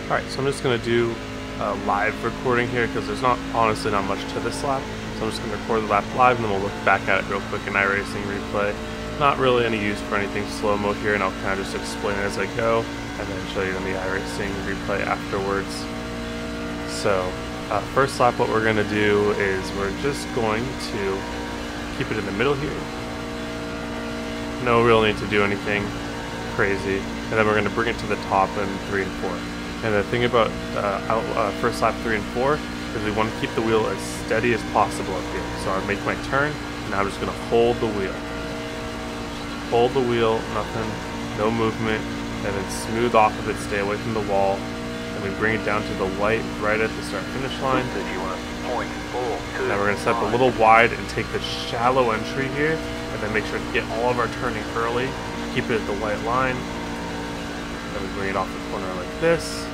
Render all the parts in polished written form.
Alright, so I'm just going to do a live recording here because there's honestly not much to this lap. So I'm just going to record the lap live and then we'll look back at it real quick in iRacing replay. Not really any use for anything slow-mo here, and I'll kind of just explain it as I go and then show you in the iRacing replay afterwards. So first lap, what we're going to do is we're just going to keep it in the middle here. No real need to do anything crazy. And then we're going to bring it to the top in 3 and 4. And the thing about first lap 3 and 4 is we want to keep the wheel as steady as possible up here. So I make my turn, and now I'm just going to hold the wheel. Just hold the wheel, nothing, no movement, and then smooth off of it, stay away from the wall. And we bring it down to the white right at the start-finish line. Now we're going to set up a little wide and take the shallow entry here, and then make sure to get all of our turning early. Keep it at the white line. Then we bring it off the corner like this.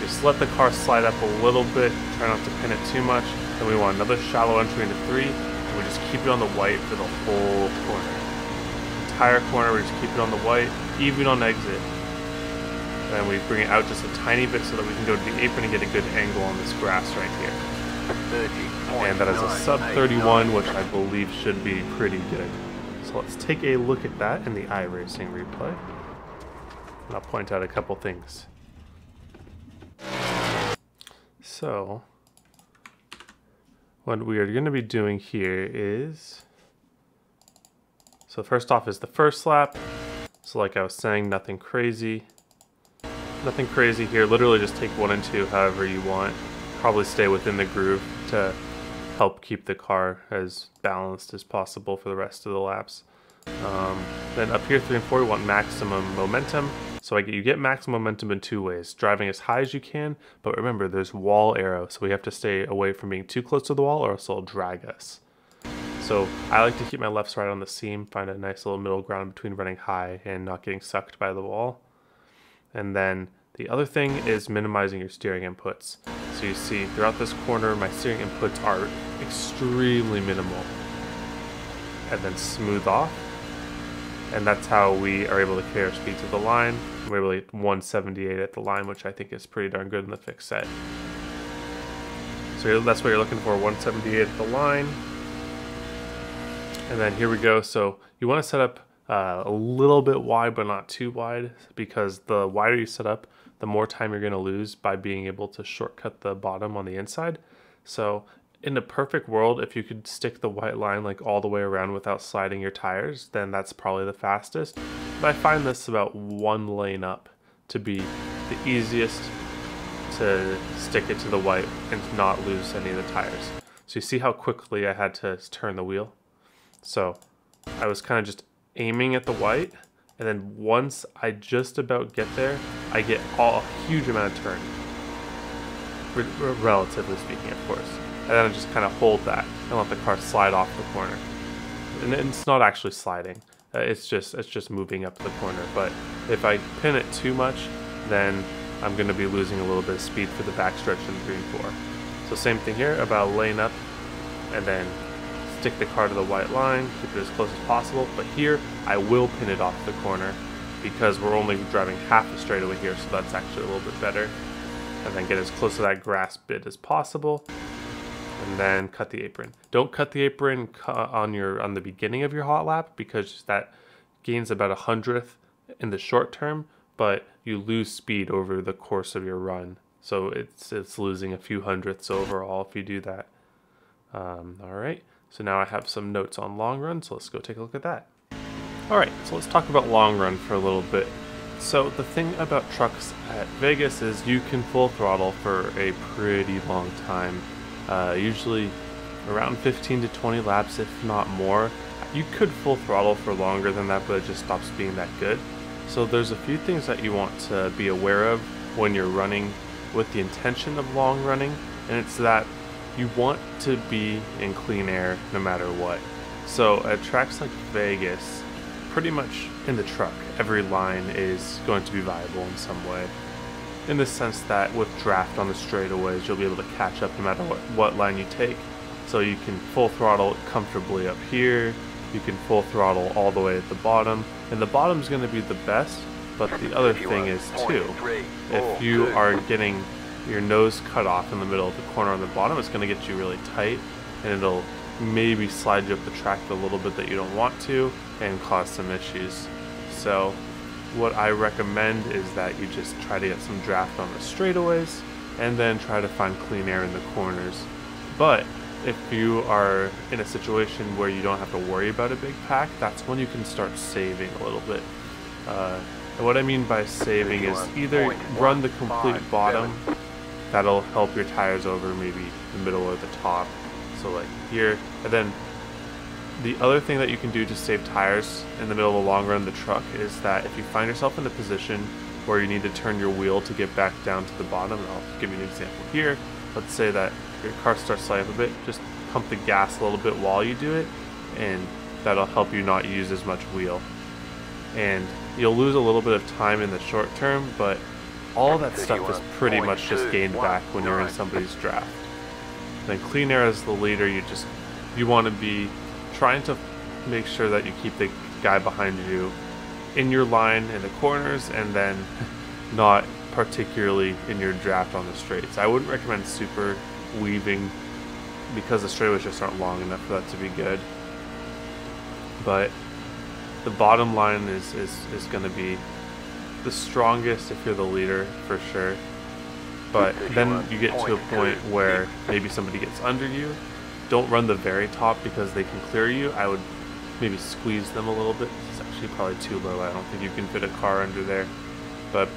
Just let the car slide up a little bit. Try not to pin it too much. Then we want another shallow entry into 3. And we just keep it on the white for the whole corner. Entire corner, we just keep it on the white, even on exit. And then we bring it out just a tiny bit so that we can go to the apron and get a good angle on this grass right here. And that is a sub 31, which I believe should be pretty good. So let's take a look at that in the iRacing replay. And I'll point out a couple things. So, what we are going to be doing here is, so first off is the first lap. So like I was saying, nothing crazy. Nothing crazy here, literally just take 1 and 2 however you want. Probably stay within the groove to help keep the car as balanced as possible for the rest of the laps. Then up here 3 and 4 we want maximum momentum. So you get maximum momentum in 2 ways. Driving as high as you can, but remember there's wall arrow, so we have to stay away from being too close to the wall or else it'll drag us. So I like to keep my lefts right on the seam, find a nice little middle ground between running high and not getting sucked by the wall. And then the other thing is minimizing your steering inputs. So you see throughout this corner my steering inputs are extremely minimal. And then smooth off. And that's how we are able to carry our speed to the line. We're able to get 178 at the line, which I think is pretty darn good in the fixed set. So that's what you're looking for, 178 at the line. And then here we go. So you want to set up a little bit wide, but not too wide, because the wider you set up, the more time you're going to lose by being able to shortcut the bottom on the inside. So in a perfect world, if you could stick the white line like all the way around without sliding your tires, then that's probably the fastest. But I find this about 1 lane up to be the easiest to stick it to the white and not lose any of the tires. So you see how quickly I had to turn the wheel? So I was kind of just aiming at the white, and then once I just about get there, I get a huge amount of turn. Relatively speaking, of course. And then I just kind of hold that and let the car slide off the corner. And it's not actually sliding. It's just moving up the corner. But if I pin it too much, then I'm going to be losing a little bit of speed for the backstretch in 3 and 4. So same thing here, about lane up, and then stick the car to the white line, keep it as close as possible. But here, I will pin it off the corner because we're only driving half a straightaway here, so that's actually a little bit better. And then get as close to that grass bit as possible. And then cut the apron. Don't cut the apron on the beginning of your hot lap, because that gains about 100th in the short term, but you lose speed over the course of your run. So it's losing a few hundredths overall if you do that. All right. So now I have some notes on long run, so let's go take a look at that. All right. So let's talk about long run for a little bit. So the thing about trucks at Vegas is you can full throttle for a pretty long time. Usually around 15 to 20 laps, if not more. You could full throttle for longer than that, but it just stops being that good. So there's a few things that you want to be aware of when you're running with the intention of long running, and it's that you want to be in clean air no matter what. So at tracks like Vegas, pretty much in the truck, every line is going to be viable in some way. In the sense that with draft on the straightaways, you'll be able to catch up no matter what line you take. So you can full throttle comfortably up here, you can full throttle all the way at the bottom, and the bottom is going to be the best, But the other thing is too, if you are getting your nose cut off in the middle of the corner on the bottom, it's going to get you really tight, and it'll maybe slide you up the track a little bit that you don't want to and cause some issues. So what I recommend is that you just try to get some draft on the straightaways and then try to find clean air in the corners. But if you are in a situation where you don't have to worry about a big pack, that's when you can start saving a little bit. And what I mean by saving is either run the complete bottom, that'll help your tires over maybe the middle or the top, so like here. And then the other thing that you can do to save tires in the middle of the long run of the truck is that if you find yourself in a position where you need to turn your wheel to get back down to the bottom, and I'll give you an example here. Let's say that your car starts sliding up a bit, just pump the gas a little bit while you do it, and that'll help you not use as much wheel. And you'll lose a little bit of time in the short term, but all that stuff is pretty much just gained back when you're in somebody's draft. Then clean air as the leader, you want to be trying to make sure that you keep the guy behind you in your line in the corners, and then not particularly in your draft on the straights. I wouldn't recommend super weaving because the straightaways just aren't long enough for that to be good. But the bottom line is going to be the strongest if you're the leader, for sure. But then you get to a point where maybe somebody gets under you. Don't run the very top because they can clear you. I would maybe squeeze them a little bit. It's actually probably too low. I don't think you can fit a car under there. But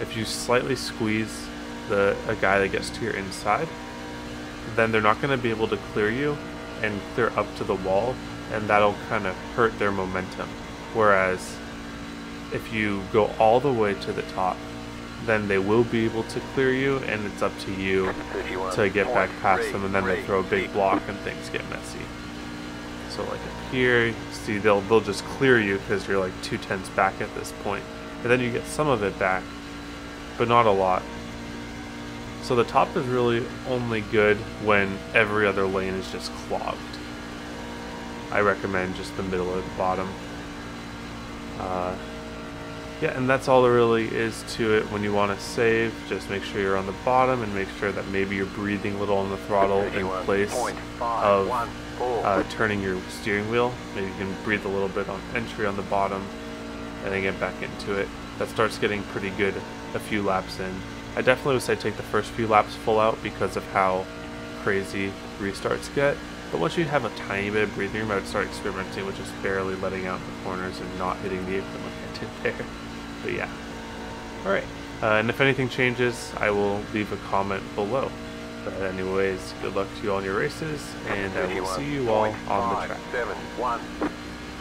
if you slightly squeeze a guy that gets to your inside, then they're not going to be able to clear you and clear up to the wall, and that'll kind of hurt their momentum. Whereas if you go all the way to the top, then they will be able to clear you, and it's up to you to get back past them, and then they throw a big block and things get messy. So like up here, you see they'll just clear you because you're like 2/10 back at this point, and then you get some of it back, but not a lot. So the top is really only good when every other lane is just clogged. I recommend just the middle or the bottom. Yeah, and that's all there really is to it. When you want to save, just make sure you're on the bottom and make sure that maybe you're breathing a little on the throttle in place of turning your steering wheel. Maybe you can breathe a little bit on entry on the bottom and then get back into it. That starts getting pretty good a few laps in. I definitely would say take the first few laps full out because of how crazy restarts get. But once you have a tiny bit of breathing room, I would start experimenting with just barely letting out the corners and not hitting the apron like I did there. But yeah. Alright. And if anything changes, I will leave a comment below. But anyways, good luck to you all in your races, and I will see you all on the track.